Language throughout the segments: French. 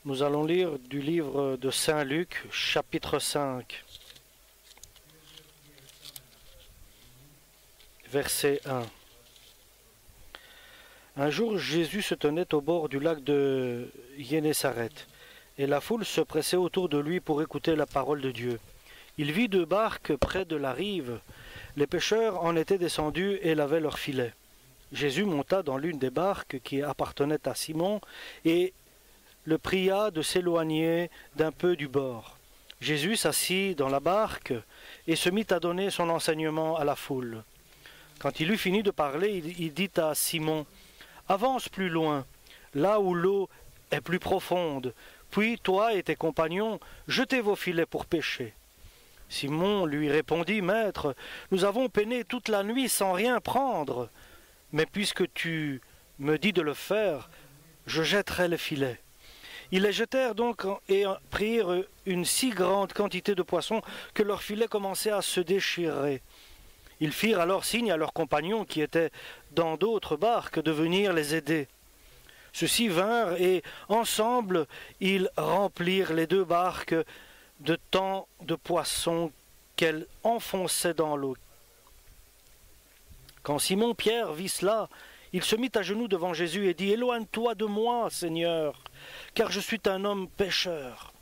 Nous allons lire du livre de Saint Luc, chapitre 5, verset 1. Un jour, Jésus se tenait au bord du lac de Génézareth, et la foule se pressait autour de lui pour écouter la parole de Dieu. Il vit 2 barques près de la rive. Les pêcheurs en étaient descendus et lavaient leurs filets. Jésus monta dans l'une des barques qui appartenait à Simon et le pria de s'éloigner d'un peu du bord. Jésus s'assit dans la barque et se mit à donner son enseignement à la foule. Quand il eut fini de parler, il dit à Simon, « Avance plus loin, là où l'eau est plus profonde, puis toi et tes compagnons, jetez vos filets pour pêcher. » Simon lui répondit, « Maître, nous avons peiné toute la nuit sans rien prendre, mais puisque tu me dis de le faire, je jetterai les filets. » Ils les jetèrent donc et prirent une si grande quantité de poissons que leurs filets commençaient à se déchirer. Ils firent alors signe à leurs compagnons qui étaient dans d'autres barques de venir les aider. Ceux-ci vinrent et ensemble ils remplirent les 2 barques de tant de poissons qu'elles enfonçaient dans l'eau. Quand Simon-Pierre vit cela, il se mit à genoux devant Jésus et dit, « Éloigne-toi de moi, Seigneur, car je suis un homme pécheur. »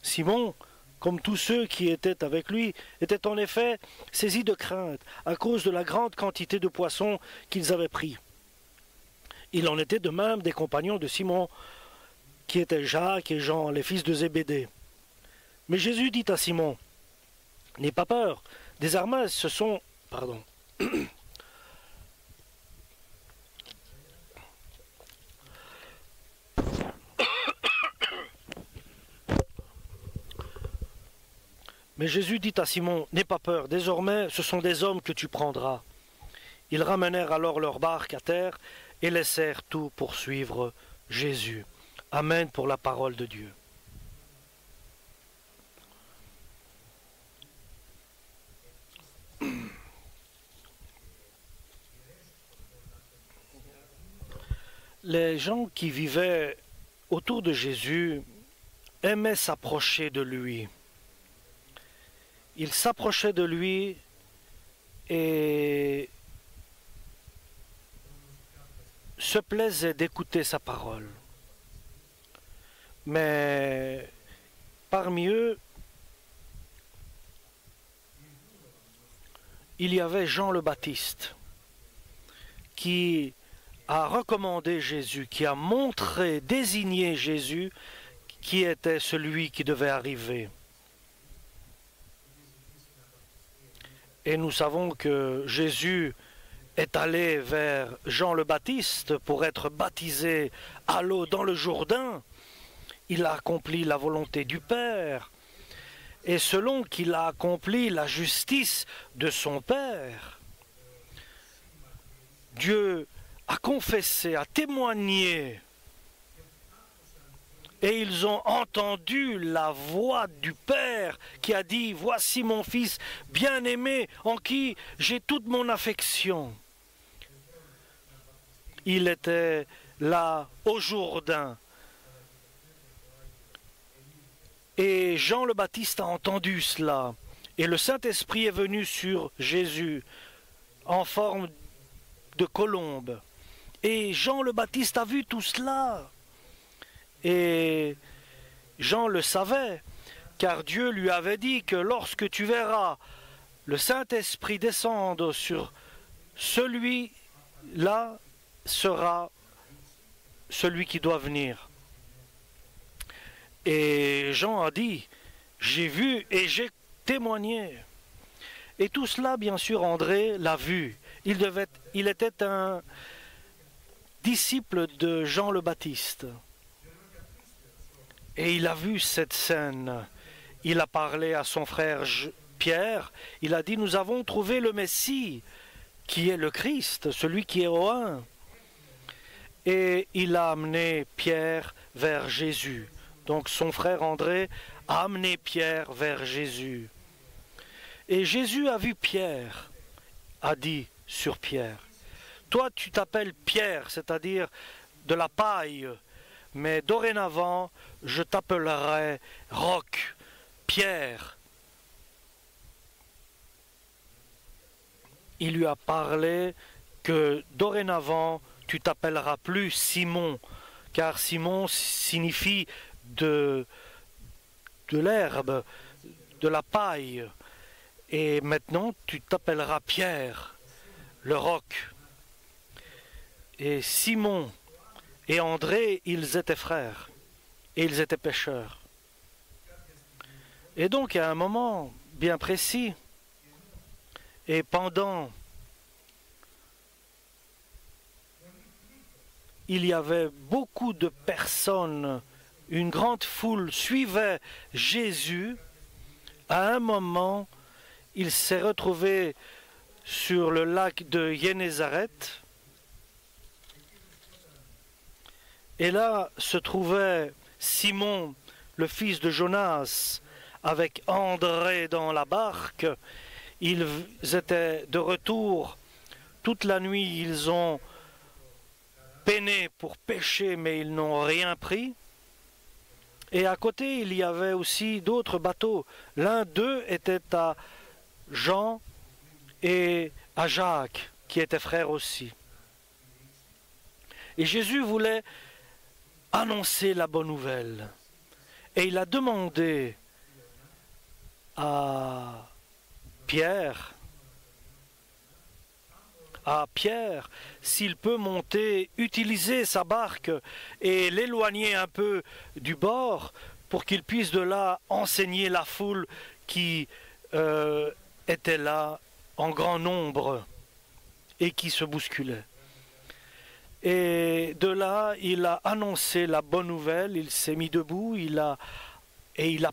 Simon, comme tous ceux qui étaient avec lui, était en effet saisi de crainte à cause de la grande quantité de poissons qu'ils avaient pris. Il en était de même des compagnons de Simon, qui étaient Jacques et Jean, les fils de Zébédée. Mais Jésus dit à Simon, « N'aie pas peur, désormais ce sont... » Mais Jésus dit à Simon, « N'aie pas peur, désormais ce sont des hommes que tu prendras. » Ils ramenèrent alors leur barque à terre et laissèrent tout pour suivre Jésus. Amen pour la parole de Dieu. Les gens qui vivaient autour de Jésus aimaient s'approcher de lui. Ils s'approchaient de lui et se plaisaient d'écouter sa parole. Mais parmi eux, il y avait Jean le Baptiste qui a recommandé Jésus, qui a montré, désigné Jésus qui était celui qui devait arriver. Et nous savons que Jésus est allé vers Jean le Baptiste pour être baptisé à l'eau dans le Jourdain. Il a accompli la volonté du Père. Et selon qu'il a accompli la justice de son Père, Dieu a confessé, a témoigné. Et ils ont entendu la voix du Père qui a dit, « Voici mon Fils bien-aimé en qui j'ai toute mon affection. » Il était là au Jourdain. Et Jean le Baptiste a entendu cela. Et le Saint-Esprit est venu sur Jésus en forme de colombe. Et Jean le Baptiste a vu tout cela. Et Jean le savait, car Dieu lui avait dit que lorsque tu verras le Saint-Esprit descendre sur celui-là, sera celui qui doit venir. Et Jean a dit, j'ai vu et j'ai témoigné. Et tout cela, bien sûr, André l'a vu. Il était un disciple de Jean le Baptiste. Et il a vu cette scène. Il a parlé à son frère Pierre. Il a dit, nous avons trouvé le Messie, qui est le Christ, celui qui est au un. Et il a amené Pierre vers Jésus. Donc son frère André a amené Pierre vers Jésus. Et Jésus a vu Pierre, a dit sur Pierre, « Toi tu t'appelles Pierre, c'est-à-dire de la paille, mais dorénavant, je t'appellerai Roc, Pierre. Il lui a parlé que dorénavant, tu t'appelleras plus Simon, car Simon signifie de l'herbe, de la paille. Et maintenant, tu t'appelleras Pierre, le roc. Et Simon et André, ils étaient frères, et ils étaient pêcheurs. Et donc, à un moment bien précis, et pendant, il y avait beaucoup de personnes, une grande foule suivait Jésus. À un moment, il s'est retrouvé sur le lac de Génézareth. Et là se trouvait Simon, le fils de Jonas, avec André dans la barque. Ils étaient de retour. Toute la nuit, ils ont peiné pour pêcher, mais ils n'ont rien pris. Et à côté, il y avait aussi d'autres bateaux. L'un d'eux était à Jean et à Jacques, qui étaient frères aussi. Et Jésus voulait annoncer la bonne nouvelle. Et il a demandé à Pierre s'il peut monter, utiliser sa barque et l'éloigner un peu du bord pour qu'il puisse de là enseigner la foule qui était là en grand nombre et qui se bousculait. Et de là, il a annoncé la bonne nouvelle, il s'est mis debout, il a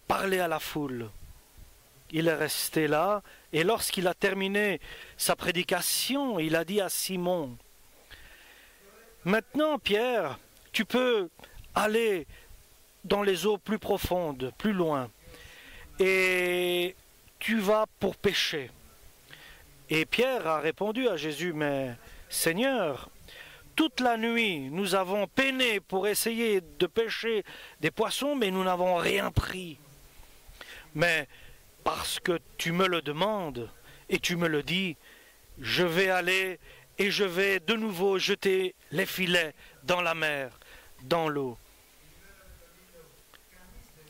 parlé à la foule. Il est resté là, et lorsqu'il a terminé sa prédication, il a dit à Simon, « Maintenant, Pierre, tu peux aller dans les eaux plus profondes, plus loin, et tu vas pour pêcher. » Et Pierre a répondu à Jésus, « Mais Seigneur, toute la nuit, nous avons peiné pour essayer de pêcher des poissons, mais nous n'avons rien pris. Mais parce que tu me le demandes et tu me le dis, je vais aller et je vais de nouveau jeter les filets dans la mer, dans l'eau. »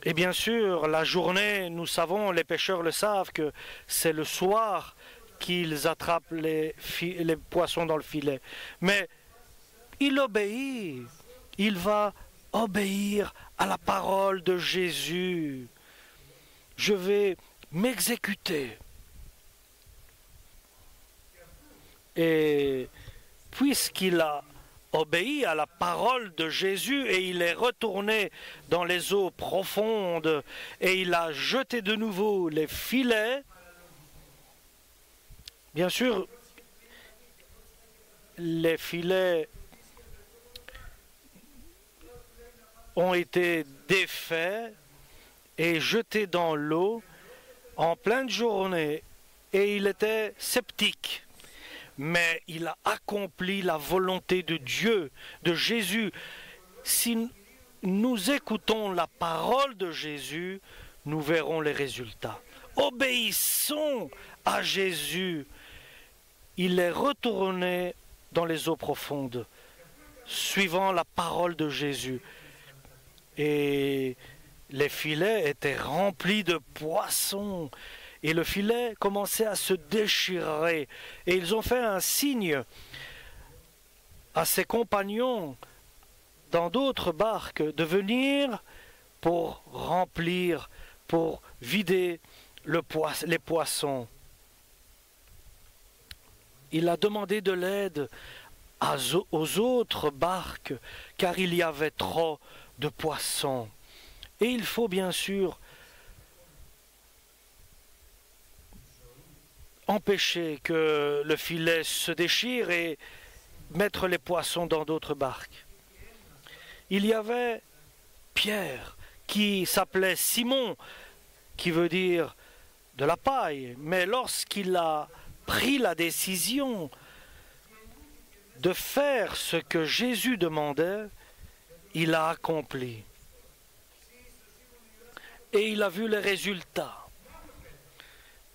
Et bien sûr, la journée, nous savons, les pêcheurs le savent, que c'est le soir qu'ils attrapent les poissons dans le filet. Mais il obéit, il va obéir à la parole de Jésus. Je vais m'exécuter. Et puisqu'il a obéi à la parole de Jésus et il est retourné dans les eaux profondes et il a jeté de nouveau les filets, bien sûr, les filets ont été défaits et jetés dans l'eau en pleine journée, et il était sceptique. Mais il a accompli la volonté de Dieu, de Jésus. Si nous écoutons la parole de Jésus, nous verrons les résultats. Obéissons à Jésus. Il est retourné dans les eaux profondes, suivant la parole de Jésus. Et les filets étaient remplis de poissons. Et le filet commençait à se déchirer. Et ils ont fait un signe à ses compagnons dans d'autres barques de venir pour remplir, pour vider les poissons. Il a demandé de l'aide aux autres barques, car il y avait trop de poissons. Et il faut bien sûr empêcher que le filet se déchire et mettre les poissons dans d'autres barques. Il y avait Pierre, qui s'appelait Simon, qui veut dire de la paille, mais lorsqu'il a pris la décision de faire ce que Jésus demandait, il a accompli. Et il a vu les résultats.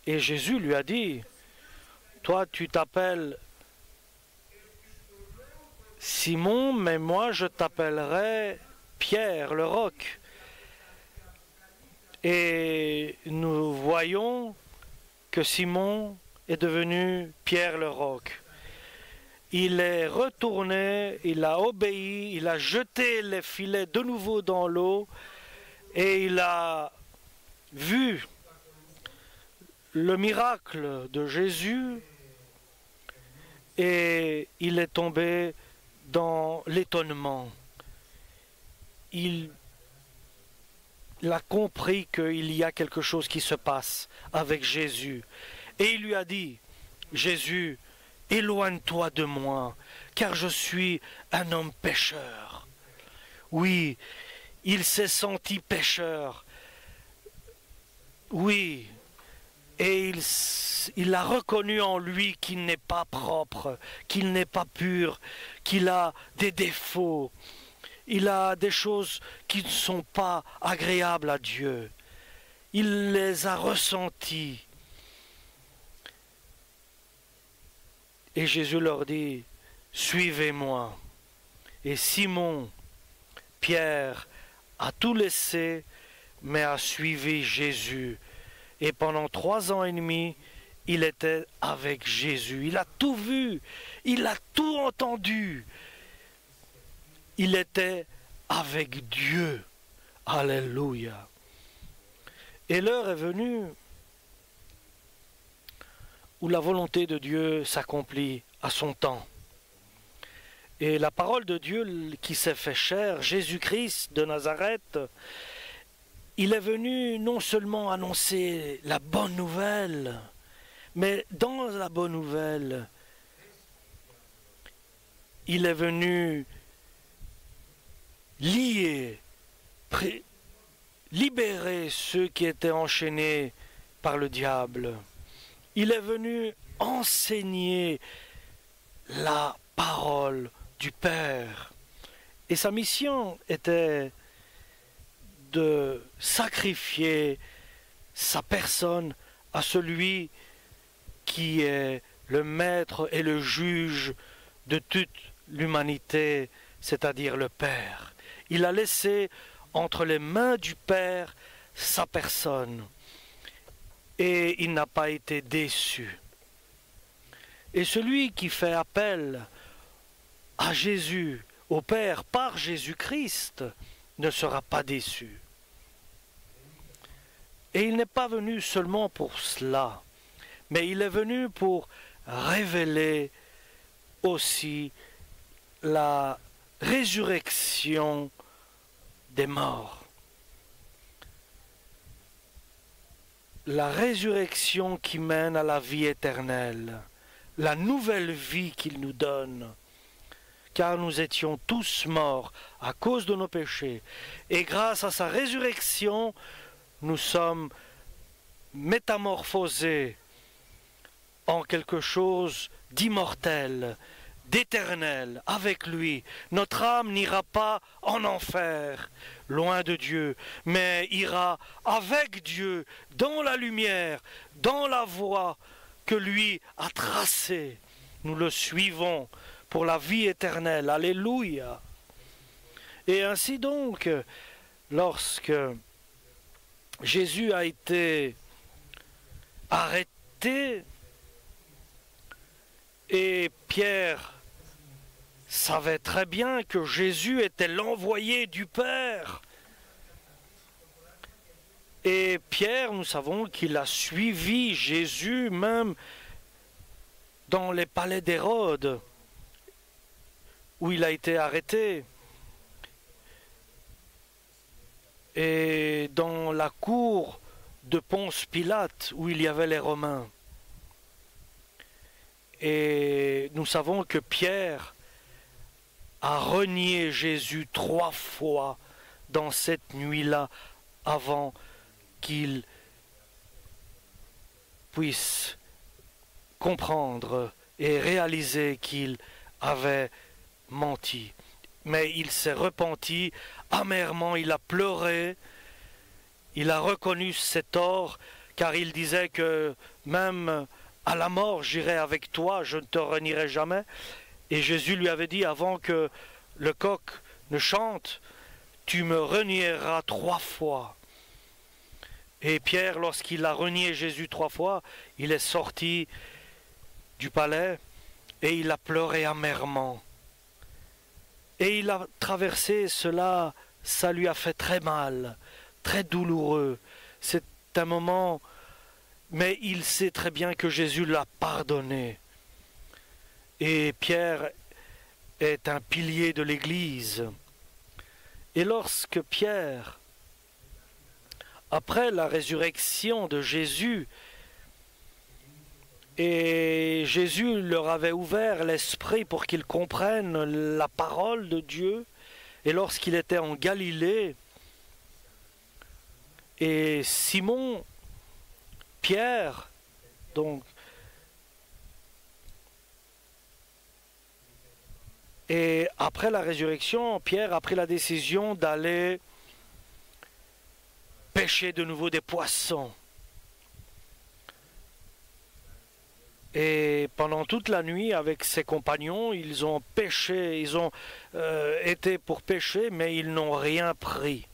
Et Jésus lui a dit, toi tu t'appelles Simon, mais moi je t'appellerai Pierre, le roc. Et nous voyons que Simon est devenu Pierre le roc. Il est retourné, il a obéi, il a jeté les filets de nouveau dans l'eau et il a vu le miracle de Jésus et il est tombé dans l'étonnement. Il a compris qu'il y a quelque chose qui se passe avec Jésus. Et il lui a dit, Jésus, éloigne-toi de moi, car je suis un homme pécheur. Oui, il s'est senti pécheur. Oui, et il a reconnu en lui qu'il n'est pas propre, qu'il n'est pas pur, qu'il a des défauts. Il a des choses qui ne sont pas agréables à Dieu. Il les a ressenties. Et Jésus leur dit, suivez-moi. Et Simon, Pierre, a tout laissé, mais a suivi Jésus. Et pendant 3 ans et demi, il était avec Jésus. Il a tout vu, il a tout entendu. Il était avec Dieu. Alléluia. Et l'heure est venue où la volonté de Dieu s'accomplit à son temps. Et la parole de Dieu qui s'est fait chair, Jésus-Christ de Nazareth, il est venu non seulement annoncer la bonne nouvelle, mais dans la bonne nouvelle, il est venu lier, libérer ceux qui étaient enchaînés par le diable. Il est venu enseigner la parole du Père. Et sa mission était de sacrifier sa personne à celui qui est le maître et le juge de toute l'humanité, c'est-à-dire le Père. Il a laissé entre les mains du Père sa personne et il n'a pas été déçu. Et celui qui fait appel à Jésus, au Père, par Jésus-Christ, ne sera pas déçu. Et il n'est pas venu seulement pour cela, mais il est venu pour révéler aussi la résurrection des morts. La résurrection qui mène à la vie éternelle, la nouvelle vie qu'il nous donne, car nous étions tous morts à cause de nos péchés. Et grâce à sa résurrection, nous sommes métamorphosés en quelque chose d'immortel, d'éternel avec lui. Notre âme n'ira pas en enfer, loin de Dieu, mais ira avec Dieu, dans la lumière, dans la voie que lui a tracée. Nous le suivons pour la vie éternelle. Alléluia. Et ainsi donc, lorsque Jésus a été arrêté, et Pierre savait très bien que Jésus était l'envoyé du Père. Et Pierre, nous savons qu'il a suivi Jésus même dans les palais d'Hérode, où il a été arrêté, et dans la cour de Ponce Pilate, où il y avait les Romains. Et nous savons que Pierre a renié Jésus 3 fois dans cette nuit-là avant qu'il puisse comprendre et réaliser qu'il avait menti. mais il s'est repenti amèrement, il a pleuré, il a reconnu ses torts, car il disait que même à la mort j'irai avec toi, je ne te renierai jamais. Et Jésus lui avait dit, avant que le coq ne chante, tu me renieras 3 fois. Et Pierre, lorsqu'il a renié Jésus 3 fois, il est sorti du palais et il a pleuré amèrement. Et il a traversé cela, ça lui a fait très mal, très douloureux. C'est un moment, mais il sait très bien que Jésus l'a pardonné. Et Pierre est un pilier de l'Église. Et lorsque Pierre, après la résurrection de Jésus, et Jésus leur avait ouvert l'esprit pour qu'ils comprennent la parole de Dieu, et lorsqu'il était en Galilée, et Simon, Pierre, donc, et après la résurrection, Pierre a pris la décision d'aller pêcher de nouveau des poissons. Et pendant toute la nuit, avec ses compagnons, ils ont pêché, ils ont été pour pêcher, mais ils n'ont rien pris.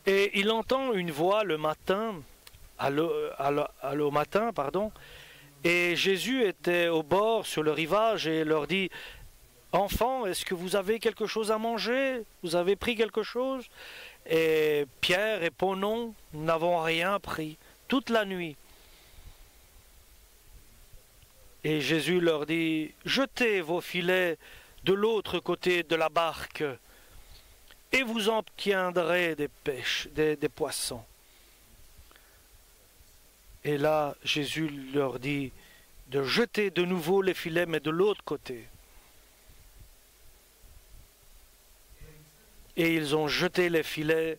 Et il entend une voix le matin, au matin, pardon, et Jésus était au bord, sur le rivage, et leur dit, « Enfants, est-ce que vous avez quelque chose à manger? Vous avez pris quelque chose ?» Et Pierre répond, « Non, nous n'avons rien pris, toute la nuit. » Et Jésus leur dit, « Jetez vos filets de l'autre côté de la barque, et vous obtiendrez des poissons. » Et là, Jésus leur dit de jeter de nouveau les filets, mais de l'autre côté. Et ils ont jeté les filets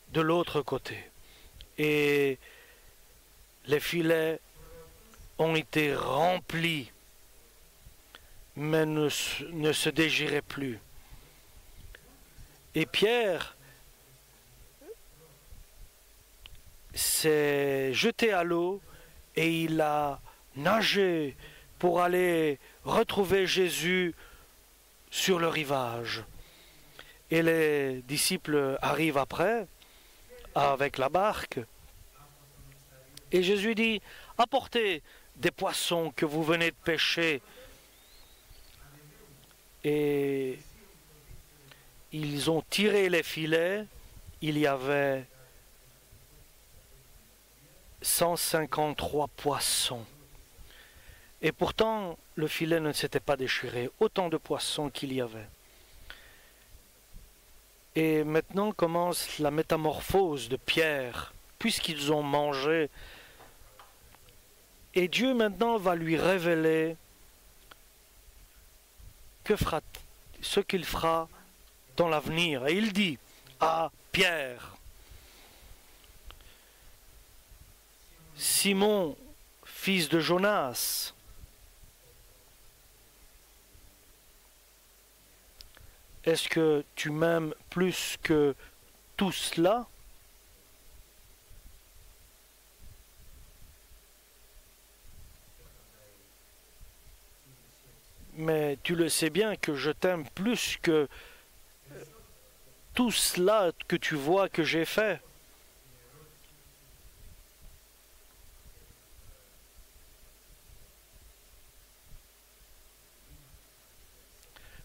de l'autre côté. Et les filets ont été remplis, mais ne se dégiraient plus. Et Pierre s'est jeté à l'eau et il a nagé pour aller retrouver Jésus sur le rivage. Et les disciples arrivent après avec la barque. Et Jésus dit, « Apportez des poissons que vous venez de pêcher. » Et ils ont tiré les filets. Il y avait 153 poissons. Et pourtant, le filet ne s'était pas déchiré. Autant de poissons qu'il y avait. Et maintenant commence la métamorphose de Pierre, puisqu'ils ont mangé. Et Dieu maintenant va lui révéler ce qu'il fera dans l'avenir. Et il dit à Pierre, « Simon, fils de Jonas, est-ce que tu m'aimes plus que tout cela? Mais tu le sais bien que je t'aime plus que tout cela que tu vois que j'ai fait. »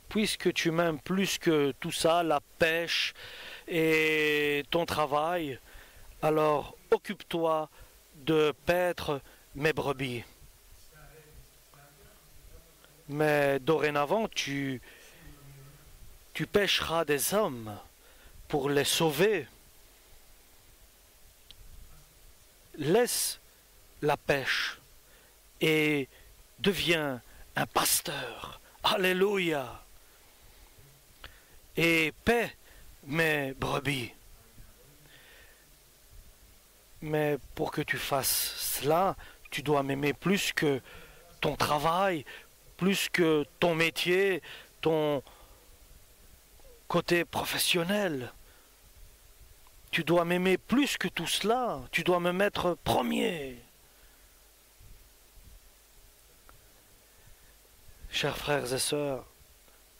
Puisque tu m'aimes plus que tout ça, la pêche et ton travail, alors occupe-toi de paître mes brebis. Mais dorénavant, tu pêcheras des hommes pour les sauver. Laisse la pêche et deviens un pasteur. Alléluia! Et paie mes brebis. Mais pour que tu fasses cela, tu dois m'aimer plus que ton travail, plus que ton métier, ton côté professionnel. Tu dois m'aimer plus que tout cela. Tu dois me mettre premier. Chers frères et sœurs,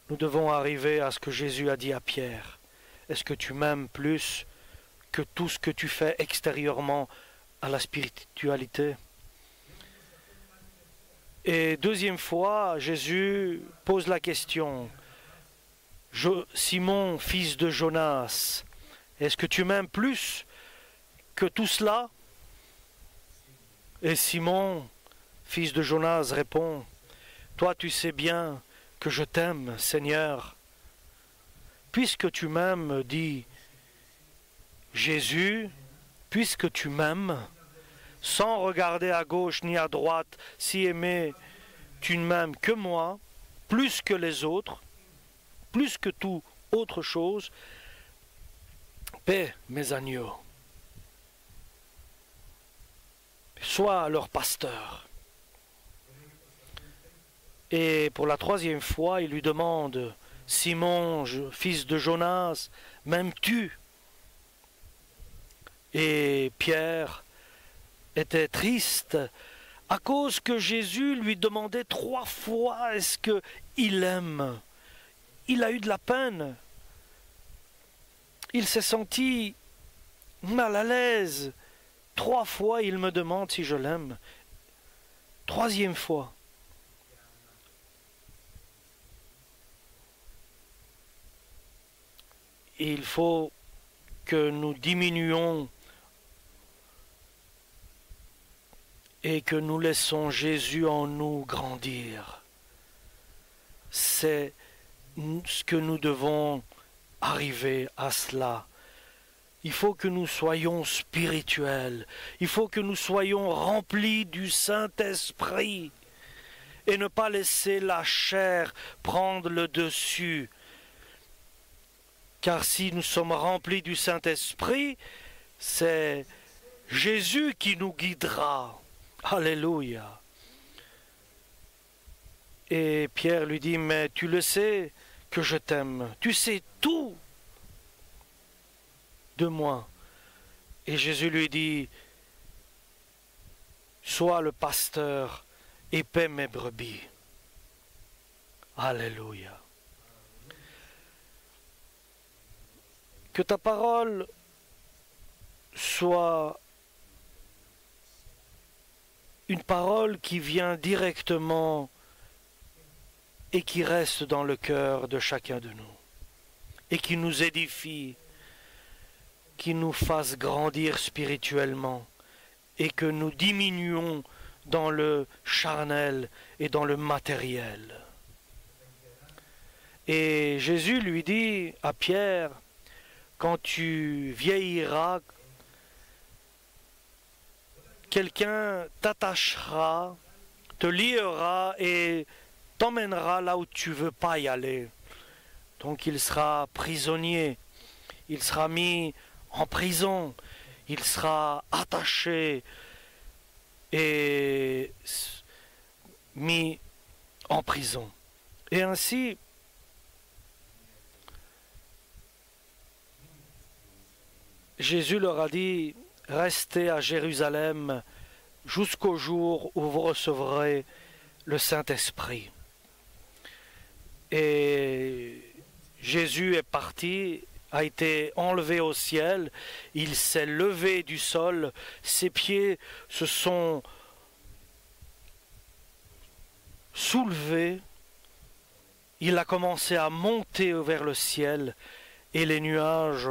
nous devons arriver à ce que Jésus a dit à Pierre. Est-ce que tu m'aimes plus que tout ce que tu fais extérieurement à la spiritualité? Et deuxième fois, Jésus pose la question. Simon, fils de Jonas, est-ce que tu m'aimes plus que tout cela? Et Simon, fils de Jonas, répond, toi tu sais bien que je t'aime, Seigneur. Puisque tu m'aimes, dit Jésus, puisque tu m'aimes, sans regarder à gauche ni à droite, si aimé, tu ne m'aimes que moi, plus que les autres, plus que tout autre chose, paie mes agneaux. Sois leur pasteur. Et pour la troisième fois, il lui demande, Simon, fils de Jonas, m'aimes-tu? Et Pierre était triste à cause que Jésus lui demandait 3 fois est-ce qu'il aime. Il a eu de la peine. Il s'est senti mal à l'aise. 3 fois, il me demande si je l'aime. 3e fois. Et il faut que nous diminuions et que nous laissons Jésus en nous grandir. C'est ce que nous devons arriver à cela. Il faut que nous soyons spirituels. Il faut que nous soyons remplis du Saint-Esprit et ne pas laisser la chair prendre le dessus. Car si nous sommes remplis du Saint-Esprit, c'est Jésus qui nous guidera. Alléluia. Et Pierre lui dit, mais tu le sais que je t'aime. Tu sais tout de moi. Et Jésus lui dit, sois le pasteur et paie mes brebis. Alléluia. Que ta parole soit une parole qui vient directement et qui reste dans le cœur de chacun de nous et qui nous édifie, qui nous fasse grandir spirituellement et que nous diminuons dans le charnel et dans le matériel. Et Jésus lui dit à Pierre, quand tu vieilliras, quelqu'un t'attachera, te liera et t'emmènera là où tu ne veux pas y aller. Donc il sera prisonnier, il sera mis en prison, il sera attaché et mis en prison. Et ainsi, Jésus leur a dit, restez à Jérusalem jusqu'au jour où vous recevrez le Saint-Esprit. Et Jésus est parti, a été enlevé au ciel, il s'est levé du sol, ses pieds se sont soulevés, il a commencé à monter vers le ciel et les nuages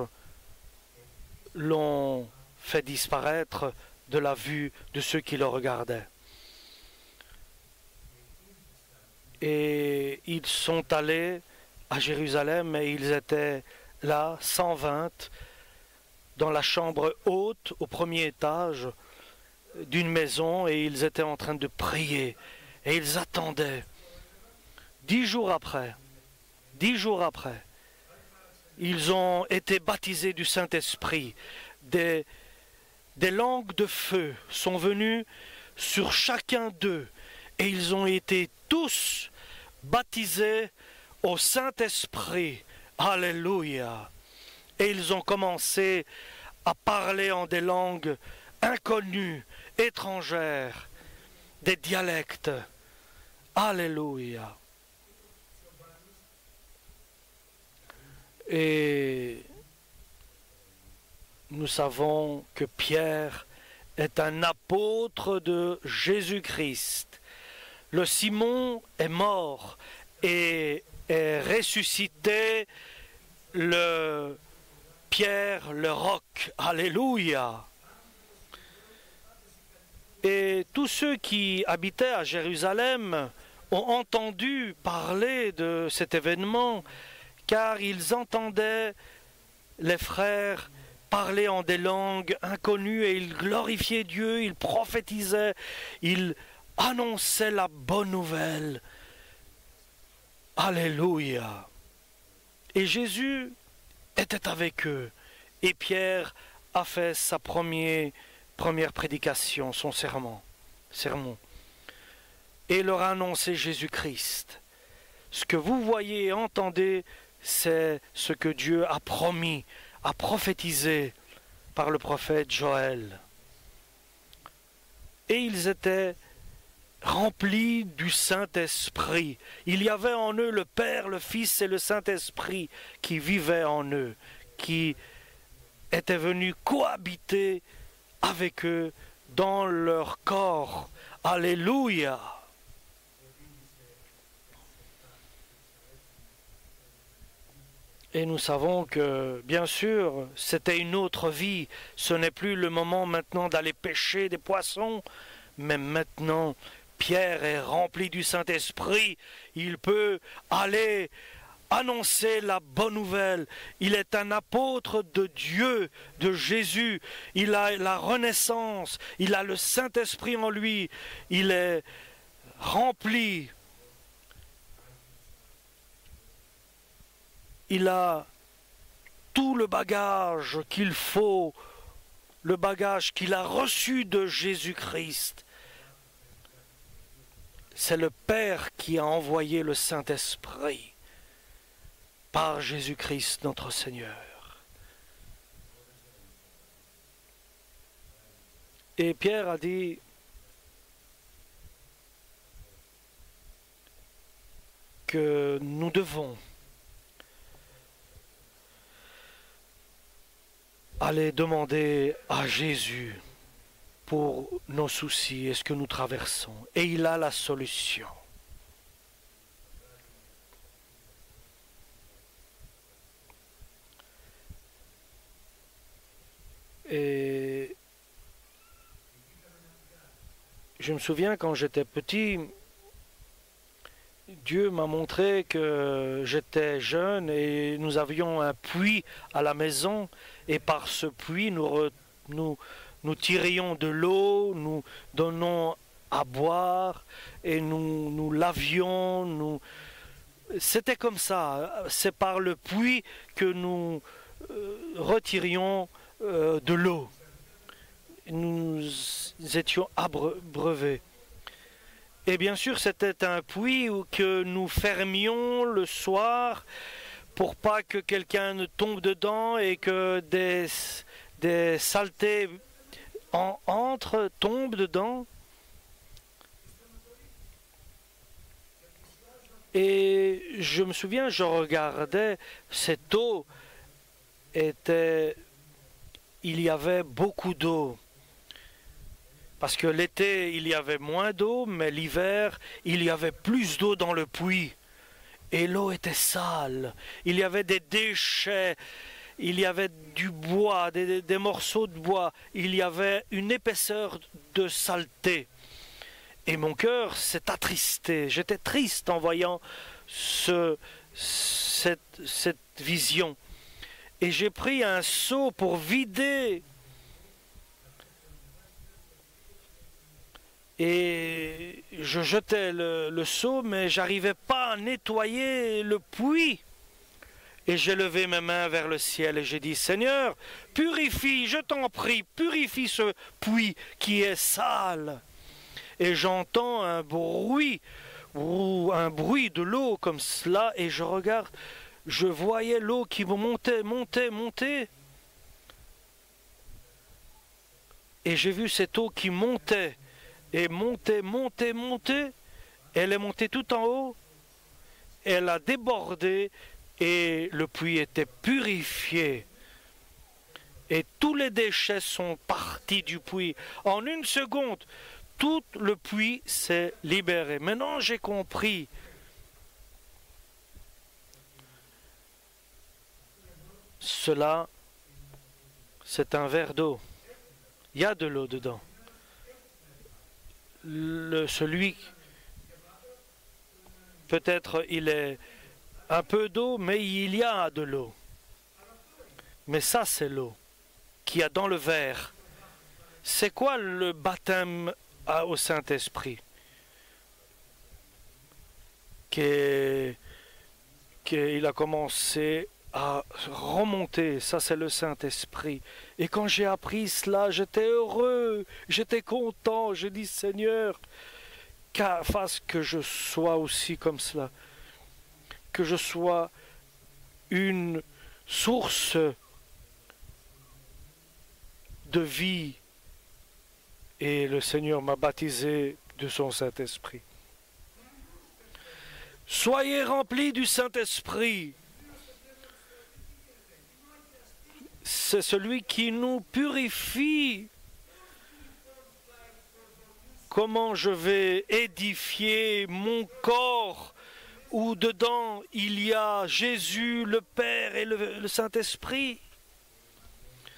l'ont fait disparaître de la vue de ceux qui le regardaient. Et ils sont allés à Jérusalem et ils étaient là, 120, dans la chambre haute, au premier étage d'une maison, et ils étaient en train de prier. Et ils attendaient. 10 jours après, ils ont été baptisés du Saint-Esprit. Des des langues de feu sont venues sur chacun d'eux, et ils ont été tous baptisés au Saint-Esprit. Alléluia. Et ils ont commencé à parler en des langues inconnues, étrangères, des dialectes. Alléluia. Et nous savons que Pierre est un apôtre de Jésus-Christ. Le Simon est mort et est ressuscité, le Pierre, le roc. Alléluia. Et tous ceux qui habitaient à Jérusalem ont entendu parler de cet événement, car ils entendaient les frères parler en des langues inconnues et ils glorifiaient Dieu, ils prophétisaient, ils annonçaient la bonne nouvelle. Alléluia. Et Jésus était avec eux. Et Pierre a fait sa première prédication, son sermon. Et il leur a annoncé Jésus-Christ. Ce que vous voyez et entendez, c'est ce que Dieu a promis, a prophétisé par le prophète Joël. Et ils étaient remplis du Saint-Esprit. Il y avait en eux le Père, le Fils et le Saint-Esprit qui vivaient en eux, qui étaient venus cohabiter avec eux dans leur corps. Alléluia! Et nous savons que, bien sûr, c'était une autre vie. Ce n'est plus le moment maintenant d'aller pêcher des poissons, mais maintenant, Pierre est rempli du Saint-Esprit. Il peut aller annoncer la bonne nouvelle. Il est un apôtre de Dieu, de Jésus. Il a la renaissance. Il a le Saint-Esprit en lui. Il est rempli. Il a tout le bagage qu'il faut, le bagage qu'il a reçu de Jésus-Christ. C'est le Père qui a envoyé le Saint-Esprit par Jésus-Christ notre Seigneur. Et Pierre a dit que nous devons aller demander à Jésus pour nos soucis et ce que nous traversons. Et il a la solution. Et je me souviens quand j'étais petit, Dieu m'a montré que j'étais jeune et nous avions un puits à la maison et par ce puits nous tirions de l'eau, nous donnons à boire et nous lavions. C'était comme ça, c'est par le puits que nous retirions de l'eau. Nous étions abreuvés. Et bien sûr, c'était un puits que nous fermions le soir pour pas que quelqu'un ne tombe dedans et que des saletés tombent dedans. Et je me souviens, je regardais, cette eau il y avait beaucoup d'eau. Parce que l'été, il y avait moins d'eau, mais l'hiver, il y avait plus d'eau dans le puits. Et l'eau était sale. Il y avait des déchets, il y avait du bois, des morceaux de bois. Il y avait une épaisseur de saleté. Et mon cœur s'est attristé. J'étais triste en voyant cette vision. Et j'ai pris un seau pour vider. Et je jetais le seau, mais j'arrivais pas à nettoyer le puits. Et j'ai levé mes mains vers le ciel et j'ai dit, Seigneur, purifie, je t'en prie, purifie ce puits qui est sale. Et j'entends un bruit de l'eau comme cela, et je regarde, je voyais l'eau qui montait. Et j'ai vu cette eau qui montait, et montait. Elle est montée tout en haut, elle a débordé, et le puits était purifié. Et tous les déchets sont partis du puits. En une seconde, tout le puits s'est libéré. Maintenant, j'ai compris. Cela, c'est un verre d'eau. Il y a de l'eau dedans. Celui, peut-être il est un peu d'eau, mais il y a de l'eau. Mais ça, c'est l'eau qu'il y a dans le verre. C'est quoi le baptême au Saint-Esprit? Qu'il a commencé à remonter, ça c'est le Saint-Esprit. Et quand j'ai appris cela, j'étais heureux, j'étais content, j'ai dit Seigneur, fasse que je sois aussi comme cela, que je sois une source de vie. Et le Seigneur m'a baptisé de son Saint-Esprit. Soyez remplis du Saint-Esprit. C'est celui qui nous purifie. Comment je vais édifier mon corps où dedans il y a Jésus, le Père et le Saint-Esprit?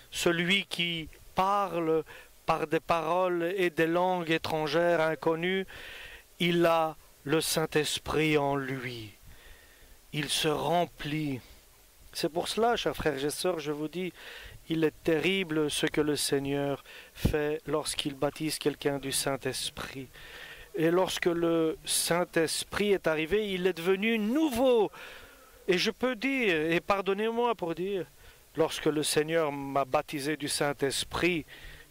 Celui qui parle par des paroles et des langues étrangères inconnues, il a le Saint-Esprit en lui. Il se remplit. C'est pour cela, chers frères et sœurs, je vous dis, il est terrible ce que le Seigneur fait lorsqu'il baptise quelqu'un du Saint-Esprit. Et lorsque le Saint-Esprit est arrivé, il est devenu nouveau. Et je peux dire, et pardonnez-moi pour dire, lorsque le Seigneur m'a baptisé du Saint-Esprit,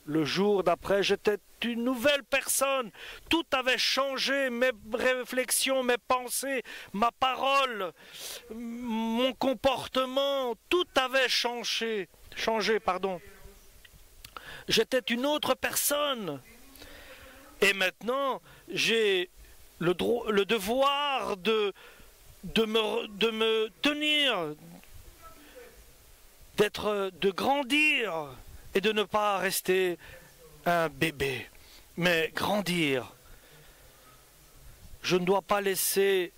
le jour d'après, j'étais une nouvelle personne. Tout avait changé, mes réflexions, mes pensées, ma parole, mon comportement, tout avait changé. J'étais une autre personne. Et maintenant, j'ai le devoir de me tenir, de grandir et de ne pas rester un bébé, mais grandir. Je ne dois pas laisser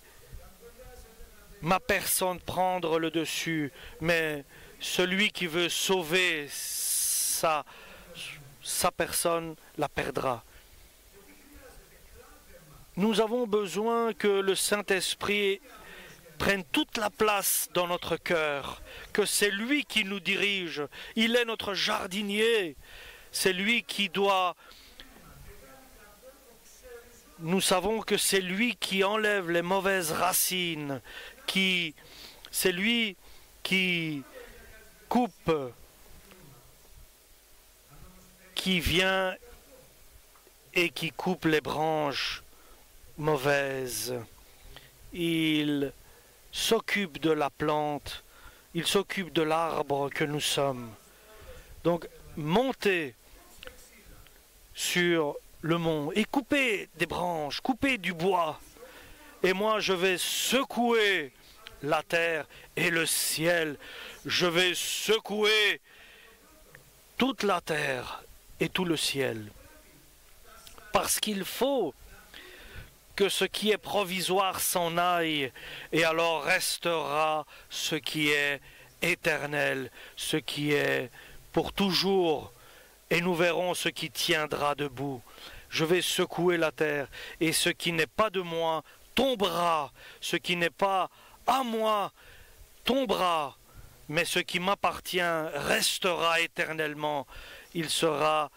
ma personne prendre le dessus, mais celui qui veut sauver sa personne la perdra. Nous avons besoin que le Saint-Esprit prenne toute la place dans notre cœur, que c'est lui qui nous dirige, il est notre jardinier, c'est lui qui doit... Nous savons que c'est lui qui enlève les mauvaises racines, c'est lui qui coupe, qui vient et qui coupe les branches mauvaises. Il s'occupe de la plante, il s'occupe de l'arbre que nous sommes. Donc, montez sur le mont et coupez des branches, coupez du bois. Et moi, je vais secouer la terre et le ciel. Je vais secouer toute la terre et tout le ciel. Parce qu'il faut que ce qui est provisoire s'en aille, et alors restera ce qui est éternel, ce qui est pour toujours, et nous verrons ce qui tiendra debout. Je vais secouer la terre, et ce qui n'est pas de moi tombera, ce qui n'est pas à moi tombera, mais ce qui m'appartient restera éternellement. Il sera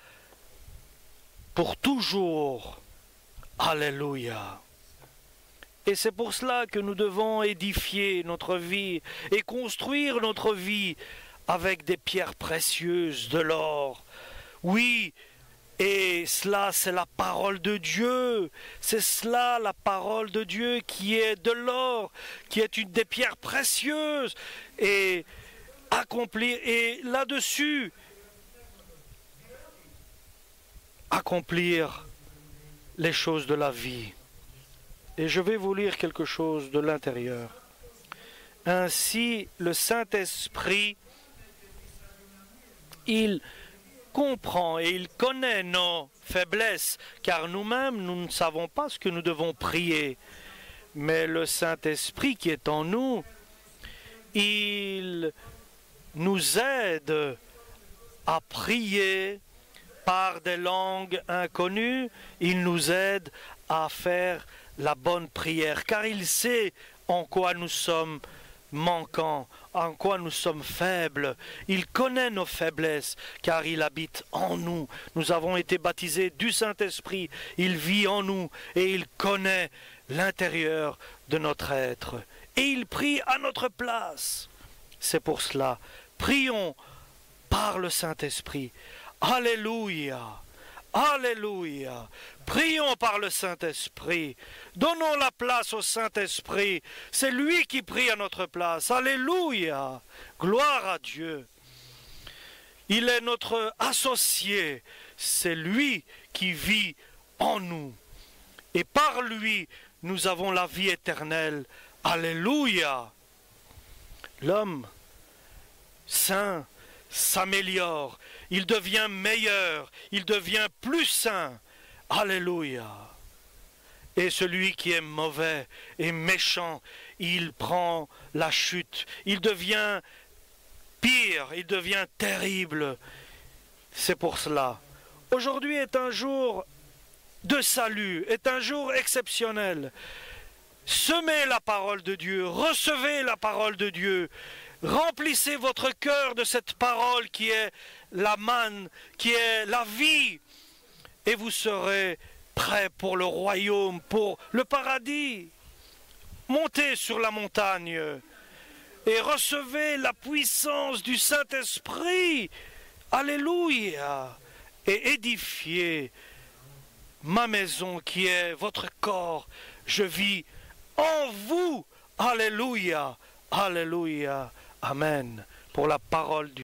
pour toujours. Alléluia. Et c'est pour cela que nous devons édifier notre vie et construire notre vie avec des pierres précieuses, de l'or. Oui, et cela, c'est la parole de Dieu. C'est cela, la parole de Dieu, qui est de l'or, qui est une des pierres précieuses. Et accomplir, et là-dessus, accomplir les choses de la vie. Et je vais vous lire quelque chose de l'intérieur. Ainsi, le Saint-Esprit, il comprend et il connaît nos faiblesses, car nous-mêmes, nous ne savons pas ce que nous devons prier. Mais le Saint-Esprit qui est en nous, il nous aide à prier par des langues inconnues, il nous aide à faire la bonne prière, car il sait en quoi nous sommes manquants, en quoi nous sommes faibles. Il connaît nos faiblesses, car il habite en nous. Nous avons été baptisés du Saint-Esprit, il vit en nous et il connaît l'intérieur de notre être. Et il prie à notre place. C'est pour cela, prions par le Saint-Esprit. Alléluia! Alléluia! Prions par le Saint-Esprit. Donnons la place au Saint-Esprit. C'est lui qui prie à notre place. Alléluia! Gloire à Dieu. Il est notre associé. C'est lui qui vit en nous. Et par lui, nous avons la vie éternelle. Alléluia! L'homme saint s'améliore, il devient meilleur, il devient plus saint. Alléluia. Et celui qui est mauvais et méchant, il prend la chute, il devient pire, il devient terrible. C'est pour cela. Aujourd'hui est un jour de salut, est un jour exceptionnel. Semez la parole de Dieu, recevez la parole de Dieu. Remplissez votre cœur de cette parole qui est la manne, qui est la vie, et vous serez prêts pour le royaume, pour le paradis. Montez sur la montagne et recevez la puissance du Saint-Esprit. Alléluia. Et édifiez ma maison qui est votre corps. Je vis en vous. Alléluia. Alléluia. Amen. Pour la parole du